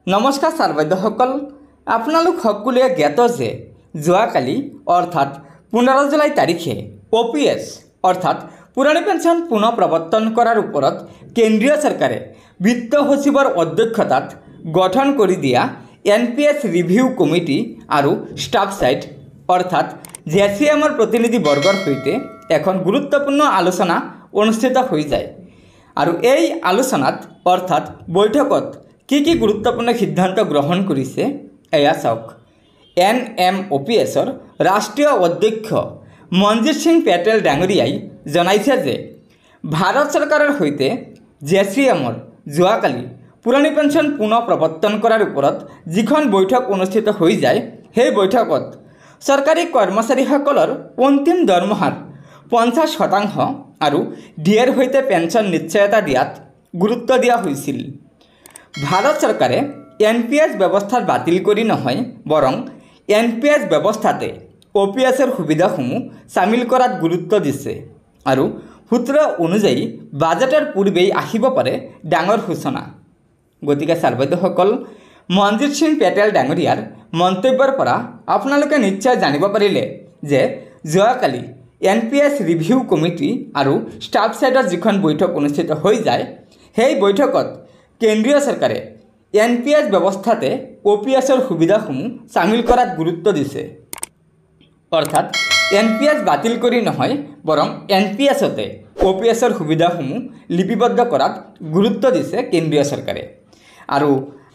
নমস্কাৰ ছাৰ বাইদেউসকল, আপোনালোক সকলোৱে জ্ঞাত যে যোৱাকালি অৰ্থাৎ 15 জুলাই তাৰিখে OPS অৰ্থাৎ পুৰণি পেঞ্চন পুনৰ প্ৰৱৰ্তন কৰাৰ ওপৰত কেন্দ্ৰীয় চৰকাৰে বিত্ত সচিবৰ অধ্যক্ষতাত গঠন কৰি দিয়া NPS ৰিভিউ কমিটি আৰু ষ্টাফ সাইট অৰ্থাৎ JCMৰ প্ৰতিনিধি বৰ্গৰ সৈতে এখন গুৰুত্বপূৰ্ণ আলোচনা অনুষ্ঠিত হৈ যায়। আৰু এই আলোচনাত অৰ্থাৎ বৈঠকত কি গুৰুত্বপূৰ্ণ সিদ্ধান্ত গ্ৰহণ কৰিছে এয়া চাওক। NMOPSৰ ৰাষ্ট্ৰীয় অধ্যক্ষ মনজিত সিং পেটেল ডাঙৰীয়াই জনাইছে যে ভাৰত চৰকাৰৰ সৈতে JCMৰ যোৱাকালি পুৰণি পেঞ্চন পুনৰ প্ৰৱৰ্তন কৰাৰ ওপৰত যিখন বৈঠক অনুষ্ঠিত হৈ যায়, সেই বৈঠকত চৰকাৰী কৰ্মচাৰীসকলৰ অন্তিম দৰমহাৰ 50% আৰু ডিএৰ সৈতে পেঞ্চন নিশ্চয়তা দিয়াত গুৰুত্ব দিয়া হৈছিল। ভাৰত চৰকাৰে NPS ব্যৱস্থা বাতিল কৰি নহয়, বৰং NPS ব্যৱস্থাতে OPSৰ সুবিধাসমূহ চামিল কৰাত গুৰুত্ব দিছে। আৰু সূত্ৰ অনুযায়ী বাজেটৰ পূৰ্বেই আহিব পাৰে ডাঙৰ সূচনা। গতিকে ছাৰ বাইদেউসকল, মনজিত সিং পেটেল ডাঙৰীয়াৰ মন্তব্যৰ পৰা আপোনালোকে নিশ্চয় জানিব পাৰিলে যে যোৱাকালি NPS ৰিভিউ কমিটি আৰু ষ্টাফ সাইটৰ যিখন বৈঠক অনুষ্ঠিত হৈ যায়, সেই বৈঠকত কেন্দ্ৰীয় চৰকাৰে NPS ব্যৱস্থাতে OPSৰ সুবিধাসমূহ চামিল কৰাত গুৰুত্ব দিছে। অৰ্থাৎ NPS বাতিল কৰি নহয়, বৰং NPSতে OPSৰ সুবিধাসমূহ লিপিবদ্ধ কৰাত গুৰুত্ব দিছে কেন্দ্ৰীয় চৰকাৰে। আৰু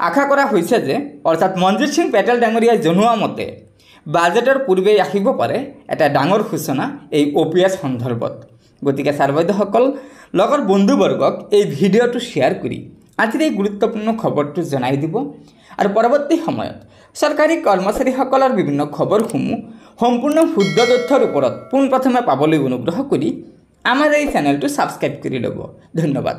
আশা কৰা হৈছে যে অৰ্থাৎ মনজিত সিং পেটেল ডাঙৰীয়াই জনোৱা মতে বাজেটৰ পূৰ্বেই আহিব পাৰে এটা ডাঙৰ সূচনা এই OPS সন্দৰ্ভত। গতিকে ছাৰ বাইদেউসকল, লগৰ বন্ধুবৰ্গক এই ভিডিঅ'টো শ্বেয়াৰ কৰি আজিৰ এই গুৰুত্বপূৰ্ণ খবৰটো জনাই দিব। আৰু পৰৱৰ্তী সময়ত চৰকাৰী কৰ্মচাৰীসকলৰ বিভিন্ন খবৰসমূহ সম্পূৰ্ণ শুদ্ধ তথ্যৰ ওপৰত পোনপ্ৰথমে পাবলৈ অনুগ্ৰহ কৰি আমাৰ এই চেনেলটো ছাবস্ক্ৰাইব কৰি ল'ব। ধন্যবাদ।